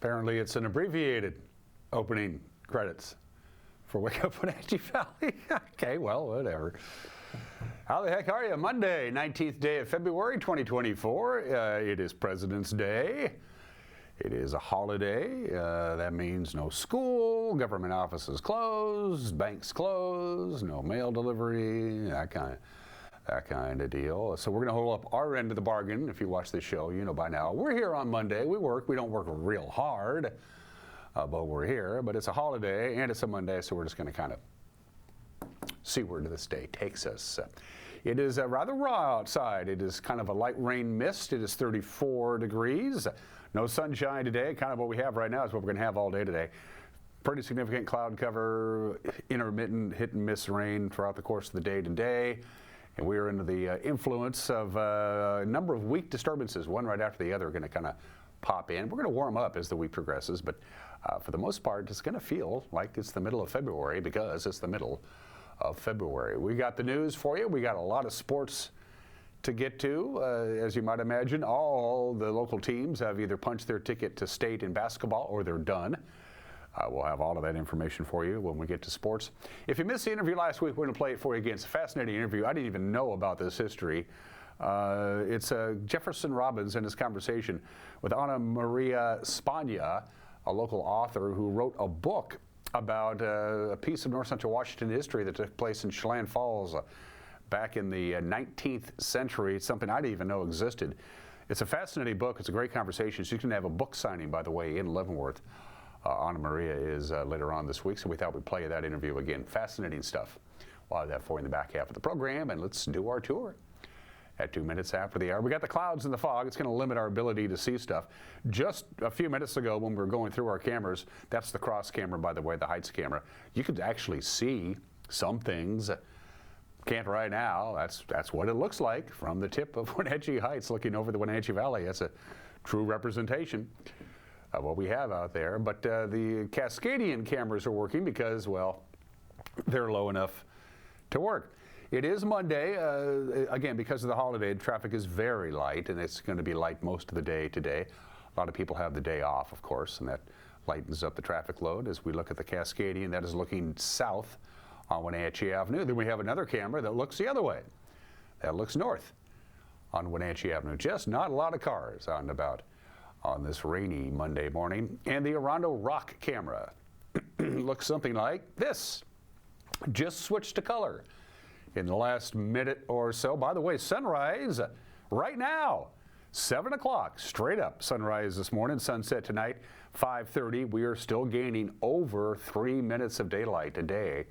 Apparently it's an abbreviated opening credits for Wake Up Wenatchee Valley. Okay, well, whatever. How the heck are you? Monday, 19th day of February, 2024. It is President's Day. It is a holiday. That means no school, government offices closed, banks closed, no mail delivery, that kind of deal. So we're going to hold up our end of the bargain. If you watch this show, you know by now. We're here on Monday. We work. We don't work real hard, but we're here. But it's a holiday, and it's a Monday, so we're just going to kind of see where this day takes us. It is rather raw outside. It is kind of a light rain mist. It is 34 degrees. No sunshine today. Kind of what we have right now is what we're going to have all day today. Pretty significant cloud cover, intermittent hit and miss rain throughout the course of the day today. And we are into the influence of a number of weak disturbances, one right after the other, going to kind of pop in. We're going to warm up as the week progresses, but for the most part, it's going to feel like it's the middle of February because it's the middle of February. We got the news for you. We got a lot of sports to get to. As you might imagine, all the local teams have either punched their ticket to state in basketball or they're done. We'll have all of that information for you when we get to sports. If you missed the interview last week, we're going to play it for you again. It's a fascinating interview. I didn't even know about this history. It's Jefferson Robbins and his conversation with Ana Maria Spagna, a local author who wrote a book about a piece of North Central Washington history that took place in Chelan Falls back in the 19th century. It's something I didn't even know existed. It's a fascinating book. It's a great conversation. She's going to have a book signing, by the way, in Leavenworth. Ana Maria is later on this week, so we thought we'd play that interview again. Fascinating stuff. We'll have that for you in the back half of the program, and let's do our tour. At 2 minutes after the hour, we got the clouds and the fog. It's going to limit our ability to see stuff. Just a few minutes ago when we were going through our cameras, that's the cross camera, by the way, the Heights camera, you could actually see some things. Can't right now. That's what it looks like from the tip of Wenatchee Heights looking over the Wenatchee Valley. That's a true representation of what we have out there. But the Cascadian cameras are working because, well, they're low enough to work. It is Monday. Again, because of the holiday, traffic is very light, and it's going to be light most of the day today. A lot of people have the day off, of course, and that lightens up the traffic load. As we look at the Cascadian, that is looking south on Wenatchee Avenue. Then we have another camera that looks the other way. That looks north on Wenatchee Avenue. Just not a lot of cars out and about on this rainy Monday morning. And the Orondo Rock camera looks something like this. Just switched to color in the last minute or so. By the way, sunrise right now, 7 o'clock, straight up sunrise this morning, sunset tonight, 5:30. We are still gaining over 3 minutes of daylight a day.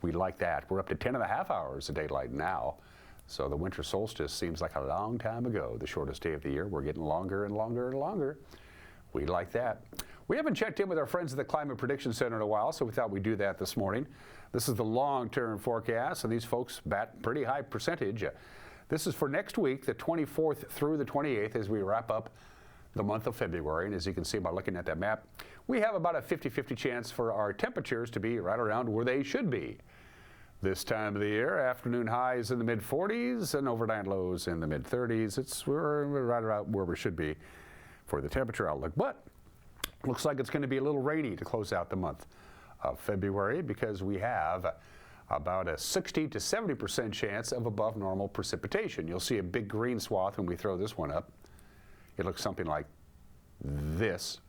We like that. We're up to 10 and a half hours of daylight now. So the winter solstice seems like a long time ago, the shortest day of the year. We're getting longer and longer and longer. We like that. We haven't checked in with our friends at the Climate Prediction Center in a while, so we thought we'd do that this morning. This is the long-term forecast, and these folks bat pretty high percentage. This is for next week, the 24th through the 28th, as we wrap up the month of February. And as you can see by looking at that map, we have about a 50-50 chance for our temperatures to be right around where they should be this time of the year. Afternoon highs in the mid-40s and overnight lows in the mid-30s. We're right around where we should be for the temperature outlook. But looks like it's going to be a little rainy to close out the month of February because we have about a 60 to 70% chance of above normal precipitation. You'll see a big green swath when we throw this one up. It looks something like this.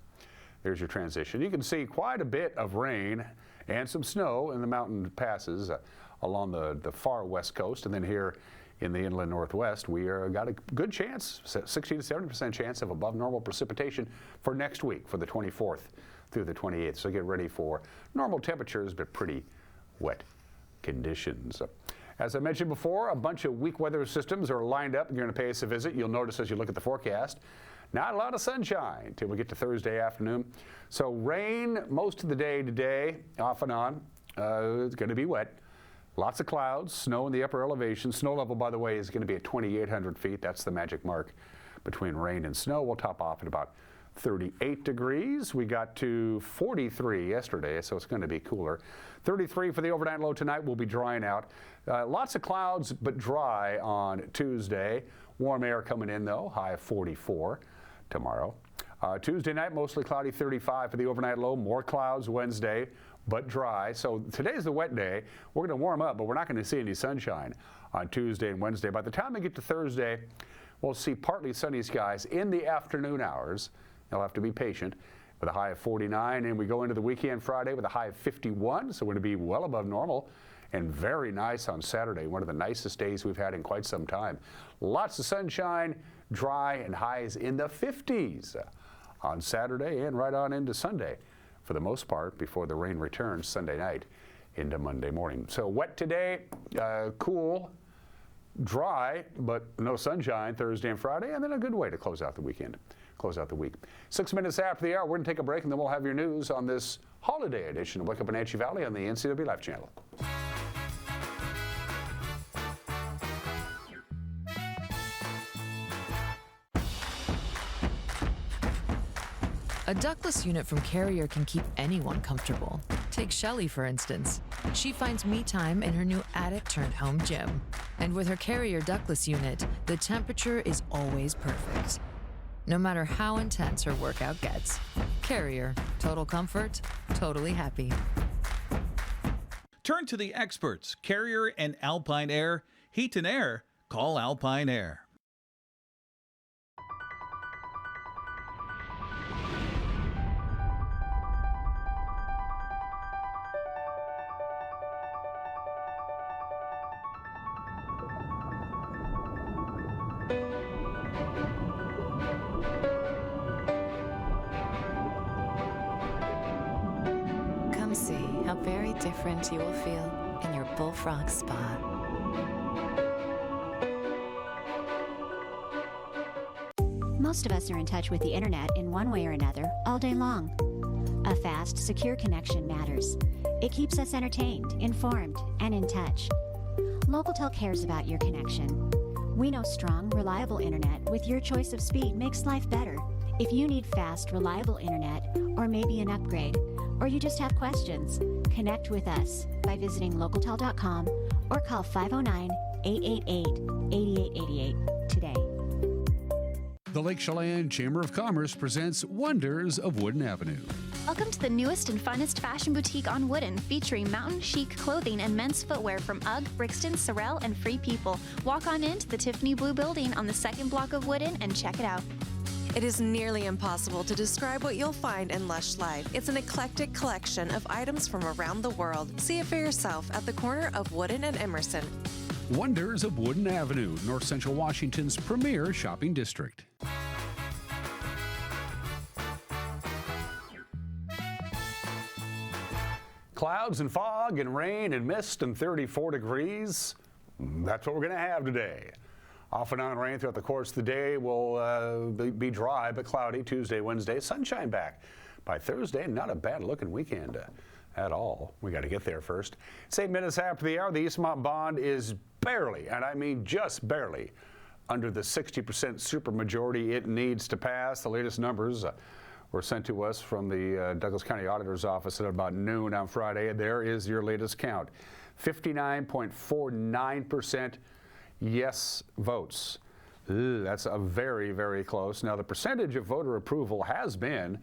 There's your transition. You can see quite a bit of rain and some snow in the mountain passes along the far west coast, and then here in the inland northwest, we got a good chance, 60 to 70% chance of above normal precipitation for next week, for the 24th through the 28th. So get ready for normal temperatures, but pretty wet conditions. As I mentioned before, a bunch of weak weather systems are lined up. You're going to pay us a visit. You'll notice as you look at the forecast, not a lot of sunshine till we get to Thursday afternoon. So rain most of the day today, off and on. It's going to be wet. Lots of clouds, snow in the upper elevation. Snow level, by the way, is going to be at 2,800 feet. That's the magic mark between rain and snow. We'll top off at about 38 degrees. We got to 43 yesterday, so it's going to be cooler. 33 for the overnight low tonight. We'll be drying out. Lots of clouds, but dry on Tuesday. Warm air coming in, though, high of 44 tomorrow. Tuesday night, mostly cloudy, 35 for the overnight low. More clouds Wednesday, but dry. So today's the wet day. We're going to warm up, but we're not going to see any sunshine on Tuesday and Wednesday. By the time we get to Thursday, we'll see partly sunny skies in the afternoon hours. You'll have to be patient with a high of 49. And we go into the weekend Friday with a high of 51. So we're going to be well above normal and very nice on Saturday. One of the nicest days we've had in quite some time. Lots of sunshine, dry, and highs in the 50s. On Saturday and right on into Sunday for the most part before the rain returns Sunday night into Monday morning. So wet today, cool, dry, but no sunshine Thursday and Friday, and then a good way to close out the weekend, close out the week. 6 minutes after the hour, we're going to take a break and then we'll have your news on this holiday edition of Wake Up Wenatchee Valley on the NCW Life Channel. A ductless unit from Carrier can keep anyone comfortable. Take Shelly, for instance. She finds me time in her new attic-turned-home gym. And with her Carrier ductless unit, the temperature is always perfect. No matter how intense her workout gets. Carrier. Total comfort, totally happy. Turn to the experts, Carrier and Alpine Air. Heat and air, call Alpine Air. Come see how very different you will feel in your Bullfrog Spa. Most of us are in touch with the internet in one way or another all day long. A fast, secure connection matters. It keeps us entertained, informed, and in touch. Local cares about your connection. We know strong, reliable internet with your choice of speed makes life better. If you need fast, reliable internet, or maybe an upgrade, or you just have questions, connect with us by visiting localtel.com or call 509-888-8888 today. The Lake Chelan Chamber of Commerce presents Wonders of Wooden Avenue. Welcome to the newest and funnest fashion boutique on Wooden, featuring mountain chic clothing and men's footwear from UGG, Brixton, Sorel, and Free People. Walk on into the Tiffany Blue Building on the second block of Wooden and check it out. It is nearly impossible to describe what you'll find in Lush Life. It's an eclectic collection of items from around the world. See it for yourself at the corner of Wooden and Emerson. Wonders of Wooden Avenue, North Central Washington's premier shopping district. Clouds and fog and rain and mist and 34 degrees. That's what we're going to have today. Off and on rain throughout the course of the day. Will be dry but cloudy Tuesday, Wednesday. Sunshine back by Thursday. Not a bad looking weekend at all. We got to get there first. It's 8 minutes after the hour. The Eastmont bond is barely, and I mean just barely, under the 60% supermajority it needs to pass. The latest numbers were sent to us from the Douglas County Auditor's Office at about noon on Friday. There is your latest count. 59.49% yes votes. That's a very, very close. Now, the percentage of voter approval has been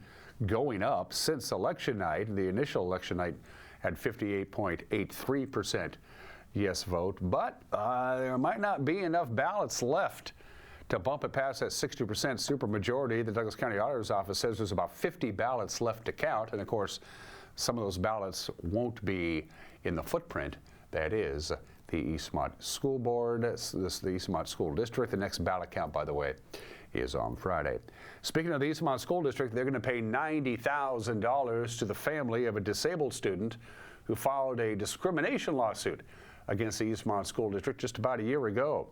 going up since election night. The initial election night had 58.83% yes vote, but there might not be enough ballots left to bump it past that 60% supermajority. The Douglas County Auditor's Office says there's about 50 ballots left to count, and of course, some of those ballots won't be in the footprint that is the Eastmont School Board, the Eastmont School District. The next ballot count, by the way, is on Friday. Speaking of the Eastmont School District, they're going to pay $90,000 to the family of a disabled student who filed a discrimination lawsuit against the Eastmont School District just about a year ago.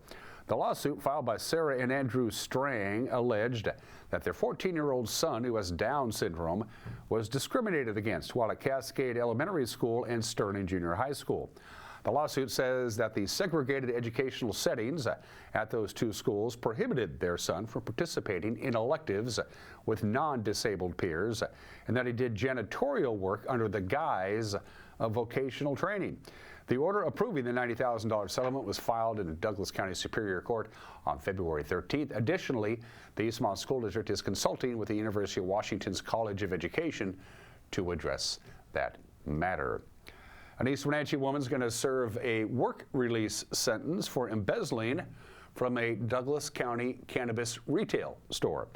The lawsuit, filed by Sarah and Andrew Strang, alleged that their 14-year-old son, who has Down syndrome, was discriminated against while at Cascade Elementary School and Sterling Junior High School. The lawsuit says that the segregated educational settings at those two schools prohibited their son from participating in electives with non-disabled peers, and that he did janitorial work under the guise of vocational training. The order approving the $90,000 settlement was filed in Douglas County Superior Court on February 13th. Additionally, the Eastmont School District is consulting with the University of Washington's College of Education to address that matter. An East Wenatchee woman is going to serve a work release sentence for embezzling from a Douglas County cannabis retail store.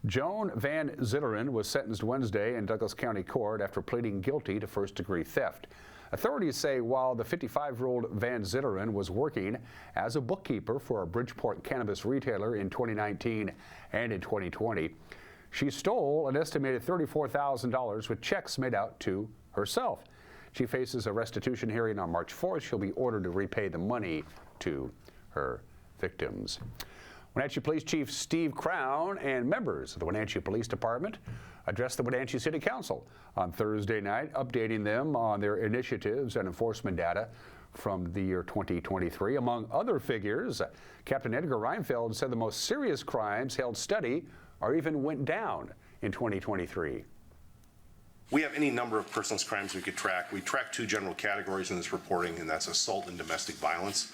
Joan Van Zitteren was sentenced Wednesday in Douglas County Court after pleading guilty to first-degree theft. Authorities say while the 55-year-old Van Zitteren was working as a bookkeeper for a Bridgeport cannabis retailer in 2019 and in 2020, she stole an estimated $34,000 with checks made out to herself. She faces a restitution hearing on March 4th. She'll be ordered to repay the money to her victims. Wenatchee Police Chief Steve Crown and members of the Wenatchee Police Department addressed the Wenatchee City Council on Thursday night, updating them on their initiatives and enforcement data from the year 2023. Among other figures, Captain Edgar Reinfeld said the most serious crimes held steady or even went down in 2023. We have any number of personal crimes we could track. We track two general categories in this reporting, and that's assault and domestic violence.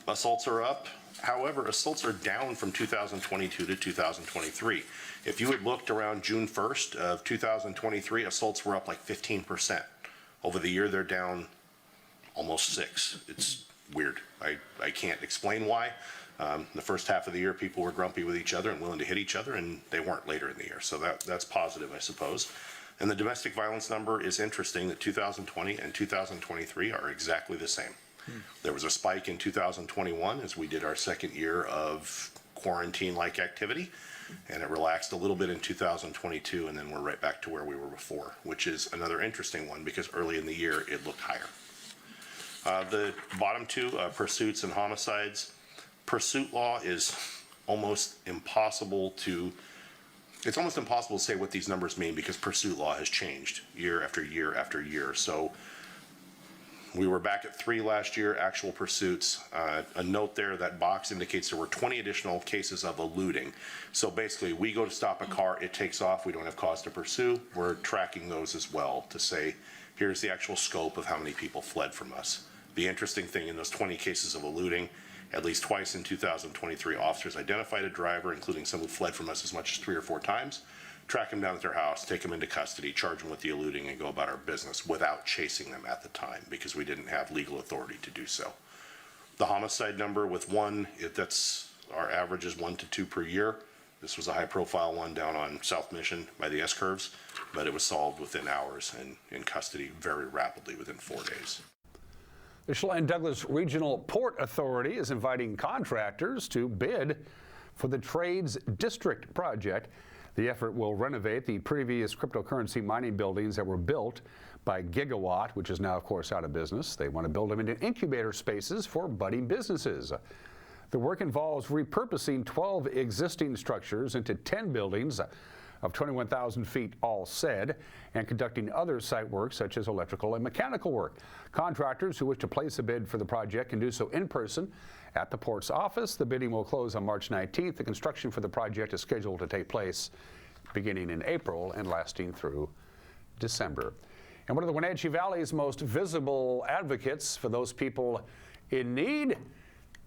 Assaults are up. However, assaults are down from 2022 to 2023. If you had looked around June 1st of 2023, assaults were up like 15%. Over the year, they're down almost 6%. It's weird. I can't explain why. The first half of the year, people were grumpy with each other and willing to hit each other, and they weren't later in the year. So that's positive, I suppose. And the domestic violence number is interesting that 2020 and 2023 are exactly the same. There was a spike in 2021 as we did our second year of quarantine-like activity, and it relaxed a little bit in 2022, and then we're right back to where we were before, which is another interesting one because early in the year it looked higher. The bottom two, pursuits and homicides. Pursuit law is almost impossible to say what these numbers mean because pursuit law has changed year after year after year. So we were back at 3 last year, actual pursuits. A note there, that box indicates there were 20 additional cases of eluding. So basically, we go to stop a car, it takes off, we don't have cause to pursue. We're tracking those as well to say, here's the actual scope of how many people fled from us. The interesting thing in those 20 cases of eluding, at least twice in 2023, officers identified a driver, including some who fled from us as much as 3 or 4 times, track them down at their house, take them into custody, charge them with the eluding, and go about our business without chasing them at the time because we didn't have legal authority to do so. The homicide number with one, that's our average is 1 to 2 per year. This was a high-profile one down on South Mission by the S-curves, but it was solved within hours and in custody very rapidly within 4 days. The Chelan-Douglas Regional Port Authority is inviting contractors to bid for the Trades District project. The effort will renovate the previous cryptocurrency mining buildings that were built by Gigawatt, which is now, of course, out of business. They want to build them into incubator spaces for budding businesses. The work involves repurposing 12 existing structures into 10 buildings of 21,000 feet all said, and conducting other site work such as electrical and mechanical work. Contractors who wish to place a bid for the project can do so in person at the port's office. The bidding will close on March 19th. The construction for the project is scheduled to take place beginning in April and lasting through December. And one of the Wenatchee Valley's most visible advocates for those people in need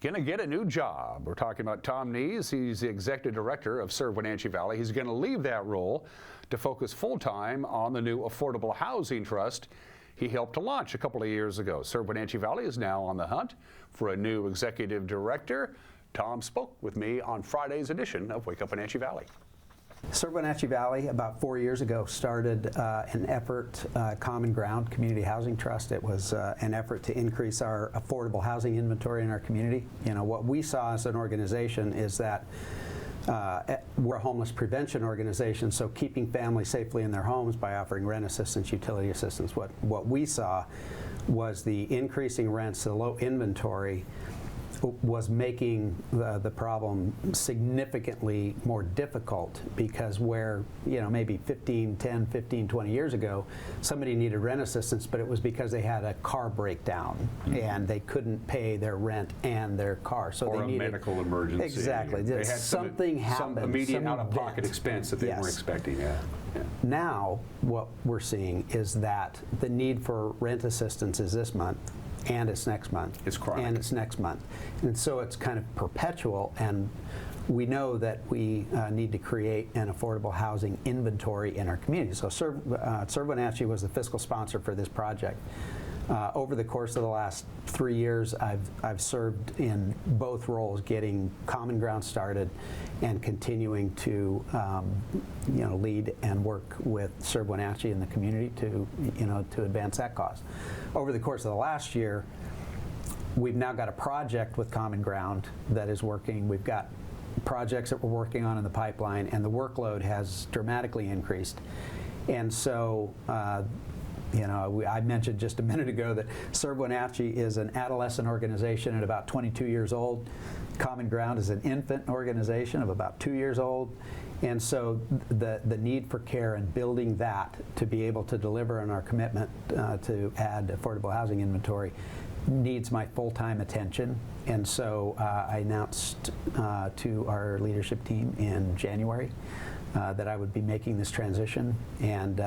going to get a new job. We're talking about Tom Nees. He's the executive director of Serve Wenatchee Valley. He's going to leave that role to focus full-time on the new Affordable Housing Trust he helped to launch a couple of years ago. Serve Wenatchee Valley is now on the hunt for a new executive director. Tom spoke with me on Friday's edition of Wake Up Wenatchee Valley. Serve Wenatchee Valley about 4 years ago started an effort, Common Ground Community Housing Trust. It was an effort to increase our affordable housing inventory in our community. You know, what we saw as an organization is that we're a homeless prevention organization, so keeping families safely in their homes by offering rent assistance, utility assistance. What we saw was the increasing rents, the low inventory was making the problem significantly more difficult, because where, you know, maybe 10, 15, 20 years ago, somebody needed rent assistance, but it was because they had a car breakdown and they couldn't pay their rent and their car. So or they needed a medical emergency. Exactly. They had something happened. Some immediate out-of-pocket expense that they weren't expecting. Yeah. Now, what we're seeing is that the need for rent assistance is this month, and it's next month. It's chronic. And it's next month. And so it's kind of perpetual, and we know that we need to create an affordable housing inventory in our community. So Serve Wenatchee was the fiscal sponsor for this project. Over the course of the last 3 years, I've served in both roles, getting Common Ground started and continuing to lead and work with Serve Wenatchee in the community to advance that cause. Over the course of the last year, we've now got a project with Common Ground that is working. We've got projects that we're working on in the pipeline, and the workload has dramatically increased. And so I mentioned just a minute ago that Serve Wenatchee is an adolescent organization at about 22 years old. Common Ground is an infant organization of about 2 years old. And so the need for care and building that to be able to deliver on our commitment to add affordable housing inventory needs my full-time attention. And so I announced to our leadership team in January that I would be making this transition, and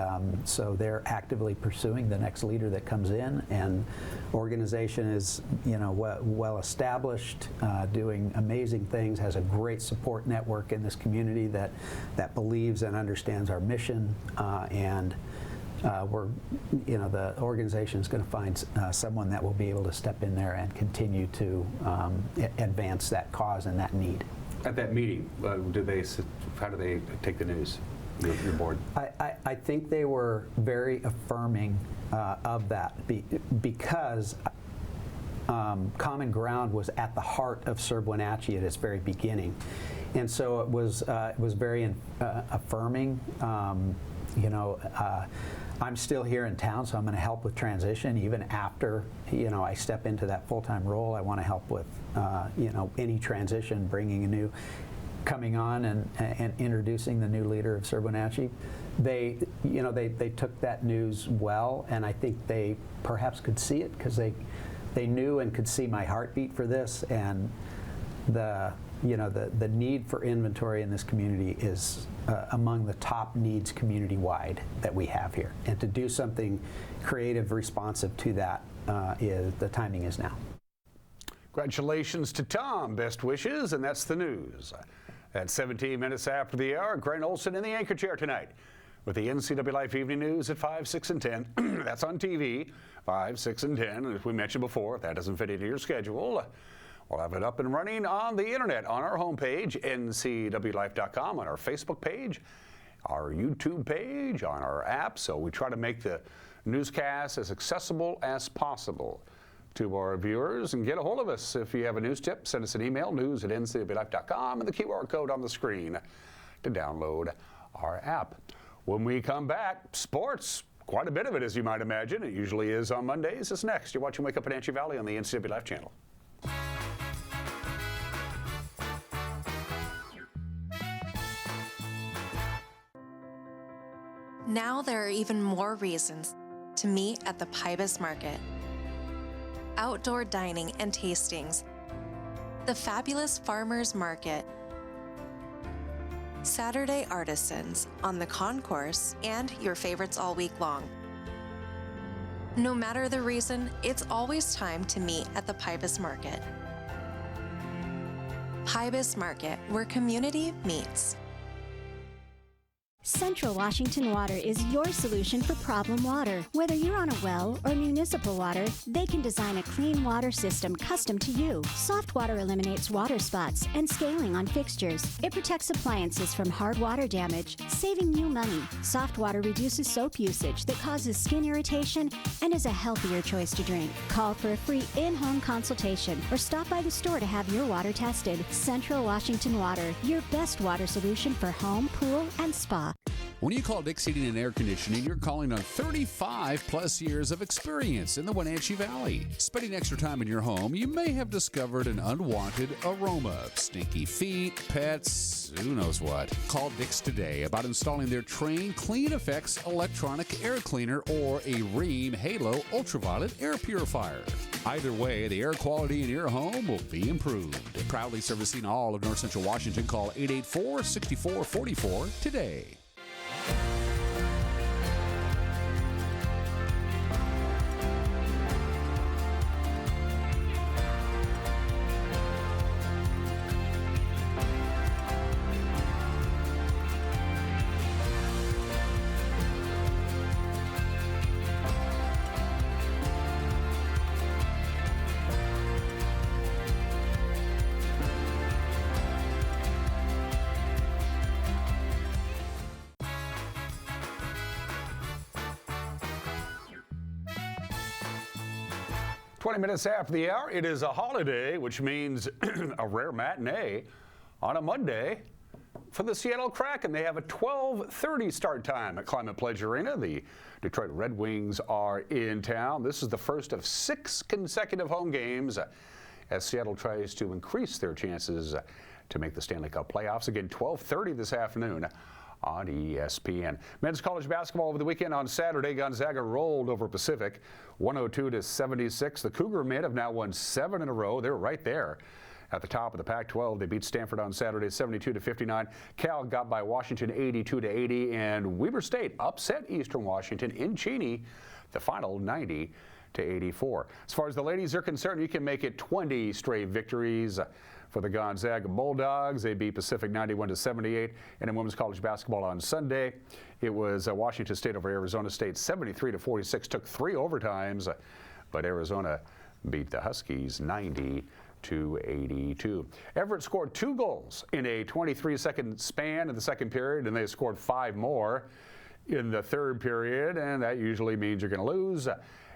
so they're actively pursuing the next leader that comes in. And organization is well established, doing amazing things, has a great support network in this community that believes and understands our mission, and the organization is going to find someone that will be able to step in there and continue to advance that cause and that need. At that meeting, how do they take the news, your board? I think they were very affirming of that because Common Ground was at the heart of Serve Wenatchee at its very beginning. And so it was very affirming. I'm still here in town, so I'm going to help with transition even after I step into that full-time role. I want to help with any transition, coming on and introducing the new leader of Serve Wenatchee. They took that news well, and I think they perhaps could see it because they knew and could see my heartbeat for this, and the need for inventory in this community is among the top needs community-wide that we have here. And to do something creative, responsive to that, the timing is now. Congratulations to Tom. Best wishes, and that's the news. At 17 minutes after the hour, Grant Olson in the anchor chair tonight with the NCW Life Evening News at 5, 6, and 10. That's on TV, 5, 6, and 10. As we mentioned before, if that doesn't fit into your schedule, we'll have it up and running on the internet, on our homepage, ncwlife.com, on our Facebook page, our YouTube page, on our app. So we try to make the newscast as accessible as possible to our viewers. And get a hold of us if you have a news tip. Send us an email, news@ncwlife.com, and the QR code on the screen to download our app. When we come back, sports. Quite a bit of it, as you might imagine. It usually is on Mondays. It's next. You're watching Wake Up Wenatchee Valley on the NCW Life channel. Now there are even more reasons to meet at the Pybus Market. Outdoor dining and tastings, the fabulous Farmers Market, Saturday artisans on the concourse, and your favorites all week long. No matter the reason, it's always time to meet at the Pybus Market. Pybus Market, where community meets. Central Washington Water is your solution for problem water. Whether you're on a well or municipal water, they can design a clean water system custom to you. Soft water eliminates water spots and scaling on fixtures. It protects appliances from hard water damage, saving you money. Soft water reduces soap usage that causes skin irritation and is a healthier choice to drink. Call for a free in-home consultation or stop by the store to have your water tested. Central Washington Water, your best water solution for home, pool, and spa. When you call Dick's Heating and Air Conditioning, you're calling on 35 plus years of experience in the Wenatchee Valley. Spending extra time in your home, you may have discovered an unwanted aroma. Stinky feet, pets, who knows what. Call Dick's today about installing their Train Clean Effects electronic air cleaner or a Rheem Halo ultraviolet air purifier. Either way, the air quality in your home will be improved. Proudly servicing all of North Central Washington, call 884-6444 today. 20 minutes after the hour, it is a holiday, which means a rare matinee on a Monday for the Seattle Kraken. They have a 12:30 start time at Climate Pledge Arena. The Detroit Red Wings are in town. This is the first of 6 consecutive home games as Seattle tries to increase their chances to make the Stanley Cup playoffs. Again, 12:30 this afternoon on ESPN. Men's college basketball over the weekend on Saturday. Gonzaga rolled over Pacific 102-76. The Cougar men have now won 7 in a row. They're right there at the top of the Pac-12. They beat Stanford on Saturday 72-59. Cal got by Washington 82-80, and Weber State upset Eastern Washington in Cheney, the final 90-84. As far as the ladies are concerned, you can make it 20 straight victories for the Gonzaga Bulldogs. They beat Pacific 91-78. And in women's college basketball on Sunday, it was Washington State over Arizona State 73-46. Took 3 overtimes, but Arizona beat the Huskies 90-82. Everett scored 2 goals in a 23-second span in the second period, and they scored 5 more in the third period, and that usually means you're going to lose.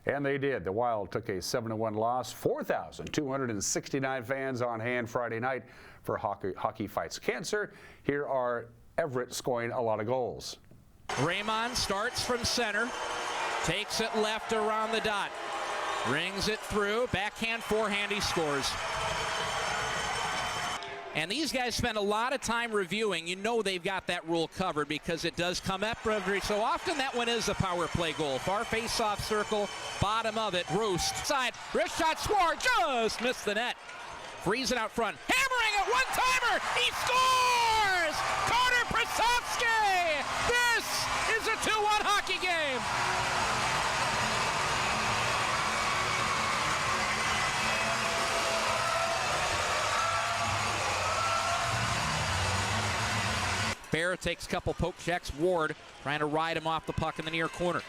And they did. The Wild took a 7-1 loss. 4,269 fans on hand Friday night for Hockey Fights Cancer. Here are Everett scoring a lot of goals. Raymond starts from center, takes it left around the dot, rings it through, backhand, forehand, he scores. And these guys spend a lot of time reviewing. You know they've got that rule covered because it does come up every so often. That one is a power play goal. Far face-off circle, bottom of it, Roost. Side, wrist shot, Swore, just missed the net. Frees it out front, hammering it, one-timer, he scores! Carter Prasovsky! This is a 2-1 hockey game. Bear takes a couple poke checks. Ward trying to ride him off the puck in the near corner.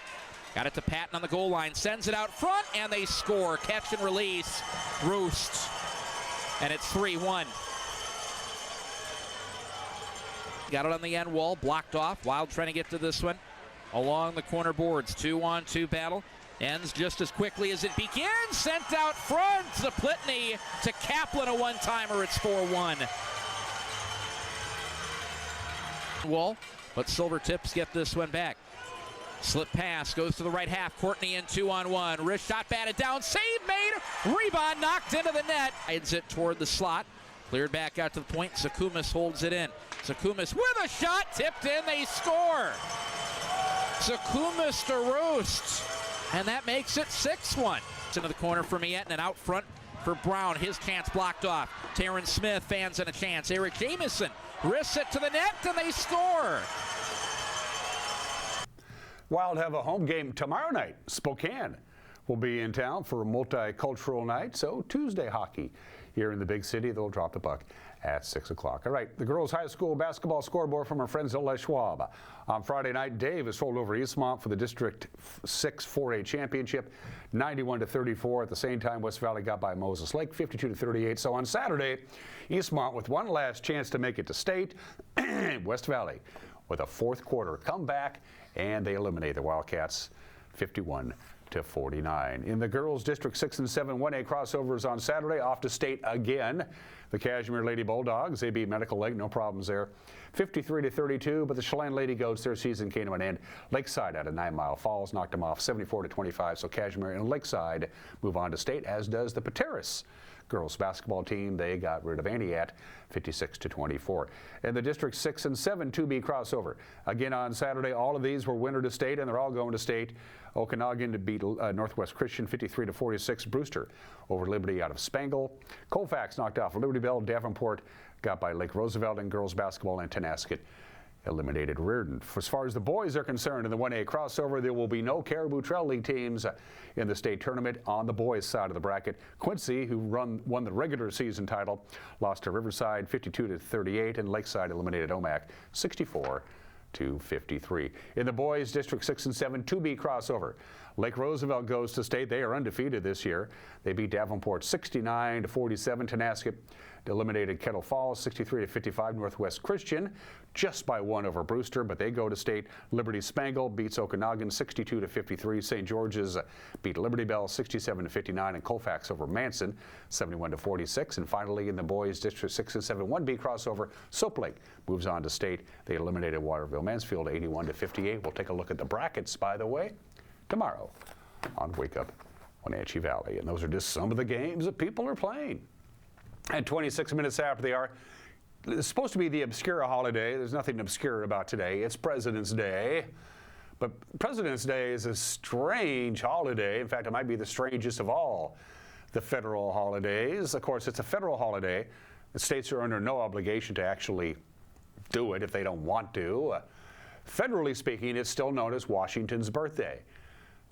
Got it to Patton on the goal line. Sends it out front, and they score. Catch and release. Roost. And it's 3-1. Got it on the end wall. Blocked off. Wild trying to get to this one. Along the corner boards. 2-on-2 battle. Ends just as quickly as it begins. Sent out front. Zaplitny to Kaplan, a one-timer. It's 4-1. Wall, but Silvertips get this one back. Slip pass goes to the right half. Courtney in 2-on-1. Wrist shot batted down. Save made. Rebound knocked into the net. Hides it toward the slot. Cleared back out to the point. Sakumis holds it in. Sakumis with a shot. Tipped in. They score. Sakumis to Roost. And that makes it 6-1. Into the corner for Mietten and out front for Brown. His chance blocked off. Taryn Smith fans in a chance. Eric Jamieson wrists it to the net, and they score. Wild have a home game tomorrow night. Spokane will be in town for a multicultural night, so Tuesday hockey here in the big city. They'll drop the puck at 6 o'clock. All right, the girls' high school basketball scoreboard from our friends at Les Schwab. On Friday night, Davis rolled over Eastmont for the District 6 4A championship, 91-34. At the same time, West Valley got by Moses Lake, 52-38. So on Saturday, Eastmont with one last chance to make it to state. West Valley with a fourth quarter comeback, and they eliminate the Wildcats 51-49. In the girls' District 6 and 7 1A crossovers on Saturday, off to state again. The Cashmere Lady Bulldogs, they beat Medical Lake, no problems there, 53-32. But the Chelan Lady Goats, their season came to an end. Lakeside out of 9 Mile Falls knocked them off 74-25. So Cashmere and Lakeside move on to state, as does the Pateros girls basketball team. They got rid of Antioch 56-24. And the District 6 and 7 2B crossover. Again on Saturday, all of these were winner to state, and they're all going to state. Okanagan to beat Northwest Christian 53-46. Brewster over Liberty out of Spangle. Colfax knocked off Liberty Bell. Davenport got by Lake Roosevelt in girls basketball, and Tenasket eliminated Reardon. As far as the boys are concerned, in the 1A crossover, there will be no Caribou Trail League teams in the state tournament on the boys' side of the bracket. Quincy, who won the regular season title, lost to Riverside 52-38, and Lakeside eliminated Omak 64-54. to 53. In the boys, District 6 and 7, 2B crossover. Lake Roosevelt goes to state. They are undefeated this year. They beat Davenport 69 to 47. Tenasket eliminated Kettle Falls 63 to 55. Northwest Christian just by 1 over Brewster, but they go to state. Liberty Spangle beats Okanagan 62 to 53. St. George's beat Liberty Bell 67 to 59, and Colfax over Manson 71 to 46. And finally, in the boys, District 6 and 7, 1B crossover, Soap Lake moves on to state. They eliminated Waterville Mansfield 81 to 58. We'll take a look at the brackets, by the way, tomorrow on Wake Up Wenatchee Valley. And those are just some of the games that people are playing. And 26 minutes after the hour, it's supposed to be the obscure holiday. There's nothing obscure about today. It's President's Day. But President's Day is a strange holiday. In fact, it might be the strangest of all the federal holidays. Of course, it's a federal holiday. The states are under no obligation to actually do it if they don't want to. Federally speaking, it's still known as Washington's birthday.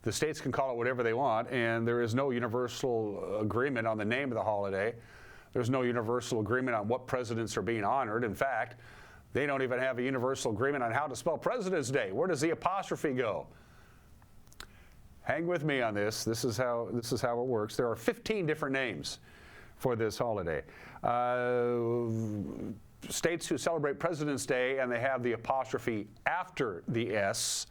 The states can call it whatever they want, and there is no universal agreement on the name of the holiday. There's no universal agreement on what presidents are being honored. In fact, they don't even have a universal agreement on how to spell President's Day. Where does the apostrophe go? Hang with me on this. This is how it works. There are 15 different names for this holiday. States who celebrate President's Day and they have the apostrophe after the S,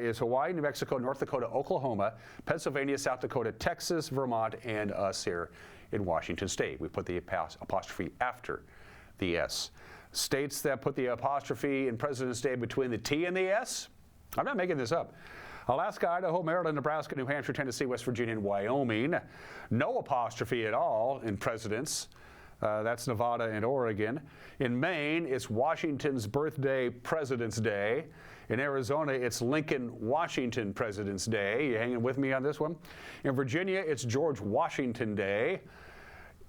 is Hawaii, New Mexico, North Dakota, Oklahoma, Pennsylvania, South Dakota, Texas, Vermont, and us here in Washington State. We put the apostrophe after the S. States that put the apostrophe in President's Day between the T and the S, I'm not making this up. Alaska, Idaho, Maryland, Nebraska, New Hampshire, Tennessee, West Virginia, and Wyoming. No apostrophe at all in presidents. That's Nevada and Oregon. In Maine, it's Washington's birthday, President's Day. In Arizona, it's Lincoln Washington President's Day. You hanging with me on this one? In Virginia, it's George Washington Day.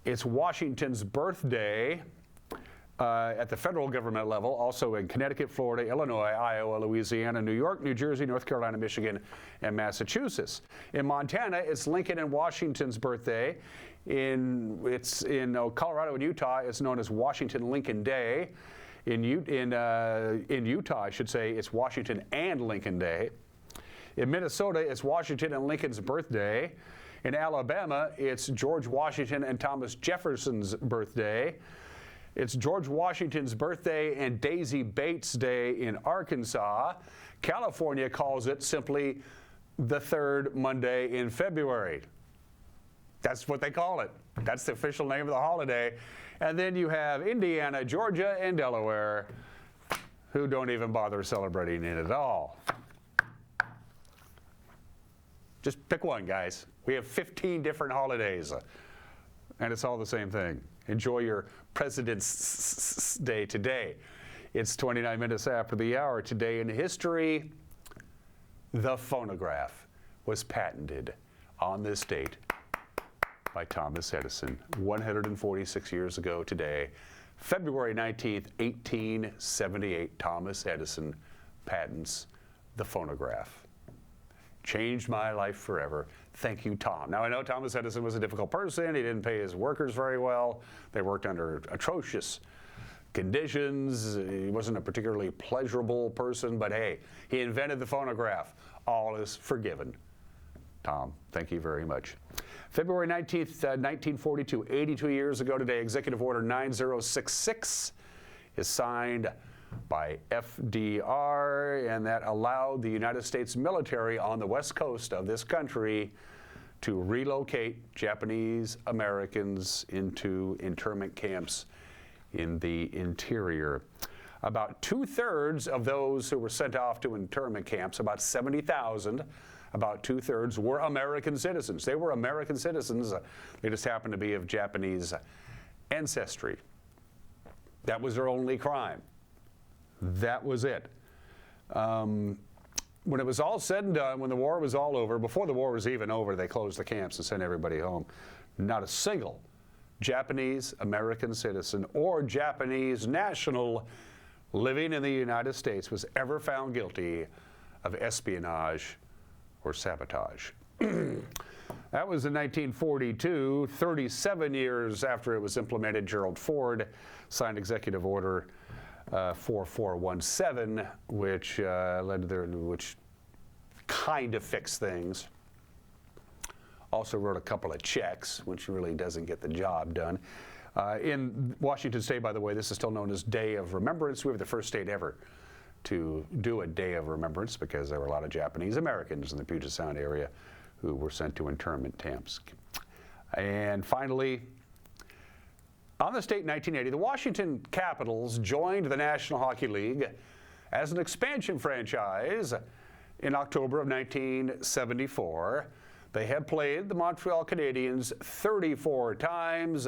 It's Washington's birthday at the federal government level, also in Connecticut, Florida, Illinois, Iowa, Louisiana, New York, New Jersey, North Carolina, Michigan, and Massachusetts. In Montana, it's Lincoln and Washington's birthday. In Colorado and Utah, it's known as Washington Lincoln Day. In Utah, I should say, it's Washington and Lincoln Day. In Minnesota, it's Washington and Lincoln's birthday. In Alabama, it's George Washington and Thomas Jefferson's birthday. It's George Washington's birthday and Daisy Bates Day in Arkansas. California calls it simply the third Monday in February. That's what they call it. That's the official name of the holiday. And then you have Indiana, Georgia, and Delaware, who don't even bother celebrating it at all. Just pick one, guys. We have 15 different holidays, and it's all the same thing. Enjoy your President's Day today. It's 29 minutes after the hour. Today in history, the phonograph was patented on this date by Thomas Edison 146 years ago today. February 19th, 1878, Thomas Edison patents the phonograph. Changed my life forever. Thank you, Tom. Now, I know Thomas Edison was a difficult person. He didn't pay his workers very well. They worked under atrocious conditions. He wasn't a particularly pleasurable person, but hey, he invented the phonograph. All is forgiven. Tom, thank you very much. February 19th, 1942, 82 years ago today, Executive Order 9066 is signed by FDR, and that allowed the United States military on the west coast of this country to relocate Japanese Americans into internment camps in the interior. About 2/3 of those who were sent off to internment camps, about 70,000, about 2/3 were American citizens. They were American citizens. They just happened to be of Japanese ancestry. That was their only crime. That was it. When it was all said and done, when the war was all over, before the war was even over, they closed the camps and sent everybody home. Not a single Japanese American citizen or Japanese national living in the United States was ever found guilty of espionage or sabotage. That was in 1942, 37 years after it was implemented. Gerald Ford signed Executive Order 4417, which led to which kind of fixed things. Also wrote a couple of checks, which really doesn't get the job done. In Washington State, by the way, this is still known as Day of Remembrance. We were the first state ever to do a Day of Remembrance because there were a lot of Japanese Americans in the Puget Sound area who were sent to internment camps. And finally, on this date in 1980, the Washington Capitals joined the National Hockey League as an expansion franchise in October of 1974. They had played the Montreal Canadiens 34 times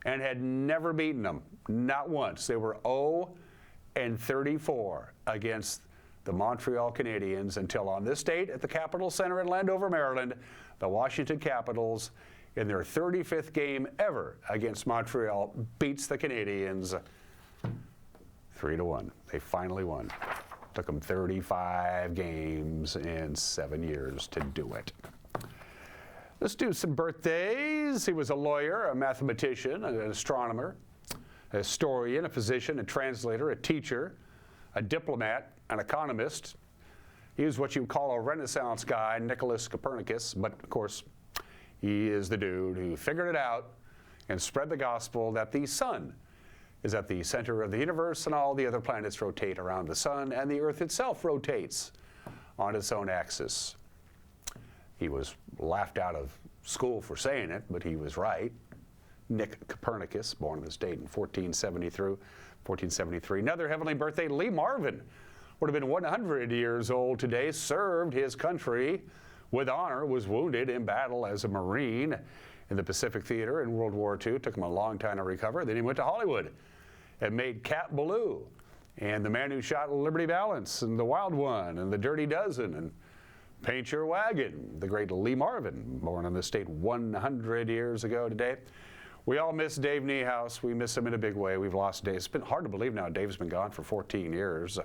and had never beaten them, not once. They were 0-34 against the Montreal Canadiens until on this date at the Capitol Center in Landover, Maryland, the Washington Capitals, in their 35th game ever against Montreal, beats the Canadiens 3-1. They finally won. Took them 35 games in 7 years to do it. Let's do some birthdays. He was a lawyer, a mathematician, an astronomer, a historian, a physician, a translator, a teacher, a diplomat, an economist. He was what you would call a Renaissance guy, Nicholas Copernicus, but of course, he is the dude who figured it out and spread the gospel that the sun is at the center of the universe and all the other planets rotate around the sun and the earth itself rotates on its own axis. He was laughed out of school for saying it, but he was right. Nick Copernicus, born in this date in 1473. Another heavenly birthday, Lee Marvin, would have been 100 years old today, served his country with honor, was wounded in battle as a Marine in the Pacific Theater in World War II. Took him a long time to recover. Then he went to Hollywood and made Cat Ballou and The Man Who Shot Liberty Valance and The Wild One and The Dirty Dozen and Paint Your Wagon. The great Lee Marvin, born in this state 100 years ago today. We all miss Dave Niehaus. We miss him in a big way. We've lost Dave. It's been hard to believe now Dave's been gone for 14 years.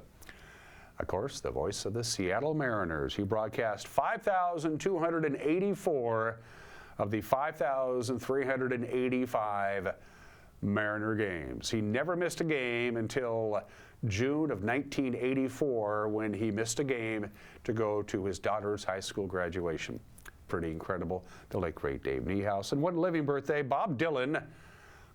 Of course, the voice of the Seattle Mariners. He broadcast 5,284 of the 5,385 Mariner games. He never missed a game until June of 1984 when he missed a game to go to his daughter's high school graduation. Pretty incredible, the late great Dave Niehaus. And one living birthday, Bob Dylan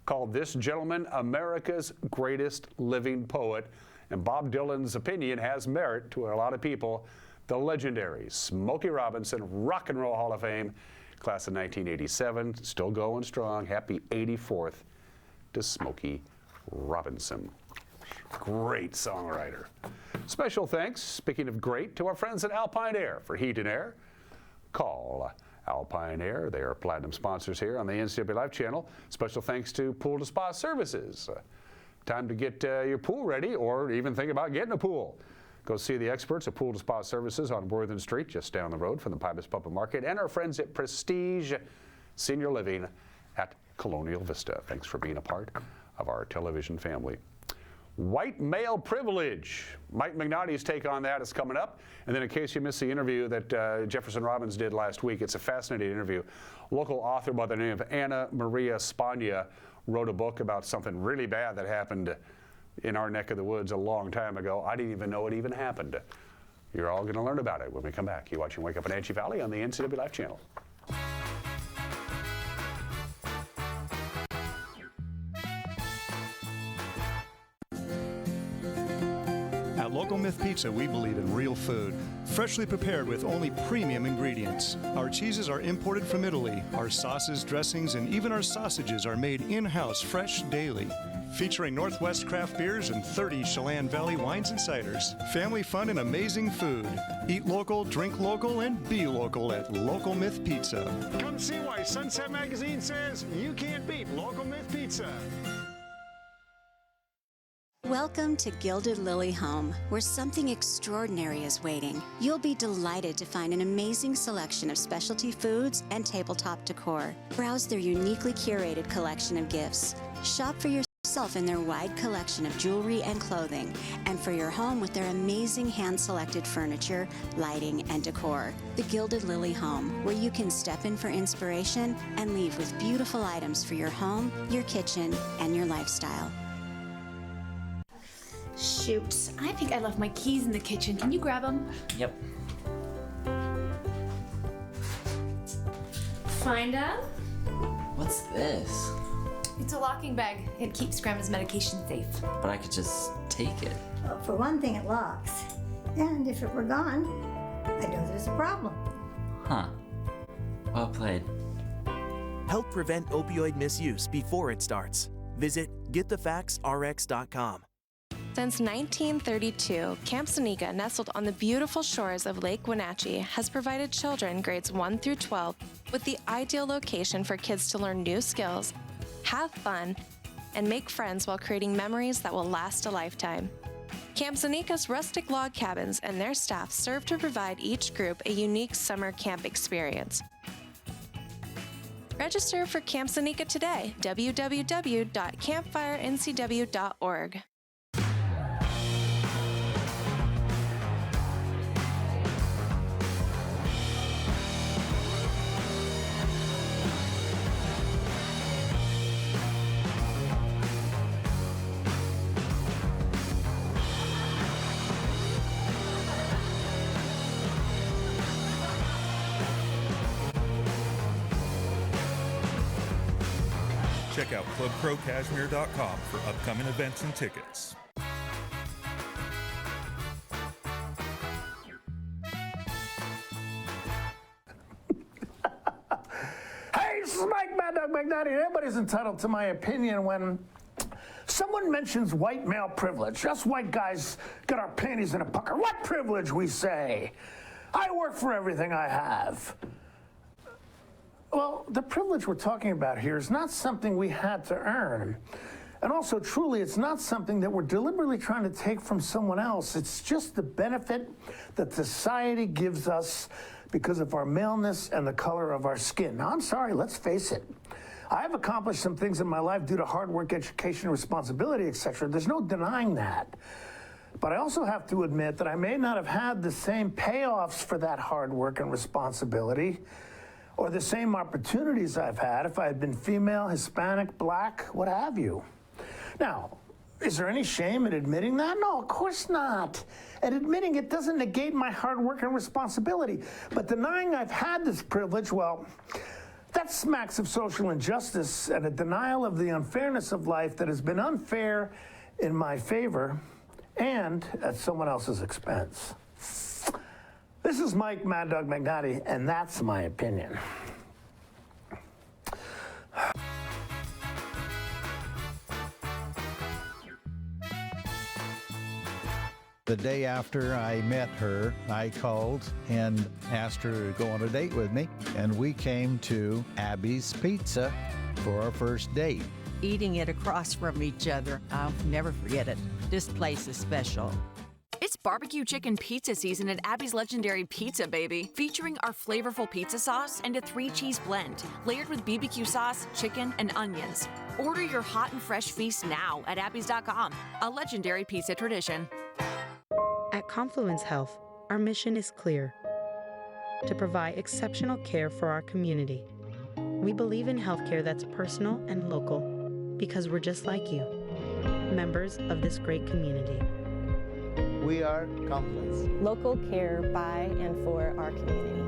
called this gentleman America's greatest living poet. And Bob Dylan's opinion has merit to a lot of people. The legendary Smokey Robinson, Rock and Roll Hall of Fame, class of 1987, still going strong. Happy 84th to Smokey Robinson. Great songwriter. Special thanks, speaking of great, to our friends at Alpine Air for heat and air. Call Alpine Air. They are platinum sponsors here on the NCW Live channel. Special thanks to Pool to Spa Services. Time to get your pool ready or even think about getting a pool. Go see the experts at Pool to Spa Services on Worthing Street, just down the road from the Pybus Puppet Market, and our friends at Prestige Senior Living at Colonial Vista. Thanks for being a part of our television family. White male privilege. Mike Magnotti's take on that is coming up. And then in case you missed the interview that Jefferson Robbins did last week, it's a fascinating interview. Local author by the name of Anna Maria Spagna wrote a book about something really bad that happened in our neck of the woods a long time ago. I didn't even know it even happened. You're all going to learn about it when we come back. You're watching Wake Up Wenatchee Valley on the NCW Live channel. At Local Myth Pizza, we believe in real food, freshly prepared with only premium ingredients. Our cheeses are imported from Italy. Our sauces, dressings, and even our sausages are made in-house fresh daily. Featuring Northwest craft beers and 30 Chelan Valley wines and ciders. Family fun and amazing food. Eat local, drink local, and be local at Local Myth Pizza. Come see why Sunset Magazine says you can't beat Local Myth Pizza. Welcome to Gilded Lily Home, where something extraordinary is waiting. You'll be delighted to find an amazing selection of specialty foods and tabletop decor. Browse their uniquely curated collection of gifts. Shop for yourself in their wide collection of jewelry and clothing, and for your home with their amazing hand-selected furniture, lighting, and decor. The Gilded Lily Home, where you can step in for inspiration and leave with beautiful items for your home, your kitchen, and your lifestyle. Shoot, I think I left my keys in the kitchen. Can you grab them? Yep. Find them? What's this? It's a locking bag. It keeps Grandma's medication safe. But I could just take it. Well, for one thing, it locks. And if it were gone, I know there's a problem. Huh. Well played. Help prevent opioid misuse before it starts. Visit getthefactsrx.com. Since 1932, Camp Seneca, nestled on the beautiful shores of Lake Wenatchee, has provided children grades 1 through 12 with the ideal location for kids to learn new skills, have fun, and make friends while creating memories that will last a lifetime. Camp Seneca's rustic log cabins and their staff serve to provide each group a unique summer camp experience. Register for Camp Seneca today, www.campfirencw.org. Check out clubcrowcashmere.com for upcoming events and tickets. Hey, this is Mike Mad Dog McNally. Everybody's entitled to my opinion when someone mentions white male privilege. Us white guys got our panties in a pucker. What privilege, we say? I work for everything I have. Well, the privilege we're talking about here is not something we had to earn. And also, truly, it's not something that we're deliberately trying to take from someone else. It's just the benefit that society gives us because of our maleness and the color of our skin. Now, I'm sorry, let's face it. I've accomplished some things in my life due to hard work, education, responsibility, etc. There's no denying that. But I also have to admit that I may not have had the same payoffs for that hard work and responsibility or the same opportunities I've had if I had been female, Hispanic, black, what have you. Now, is there any shame in admitting that? No, of course not. And admitting it doesn't negate my hard work and responsibility. But denying I've had this privilege, well, that smacks of social injustice and a denial of the unfairness of life that has been unfair in my favor and at someone else's expense. This is Mike Mad Dog McNally, and that's my opinion. The day after I met her, I called and asked her to go on a date with me, and we came to Abby's Pizza for our first date. Eating it across from each other, I'll never forget it. This place is special. It's barbecue chicken pizza season at Abby's Legendary Pizza, baby. Featuring our flavorful pizza sauce and a 3-cheese blend, layered with BBQ sauce, chicken, and onions. Order your hot and fresh feast now at abbys.com. A legendary pizza tradition. At Confluence Health, our mission is clear: to provide exceptional care for our community. We believe in healthcare that's personal and local because we're just like you, members of this great community. We are Confluence. Local care by and for our community.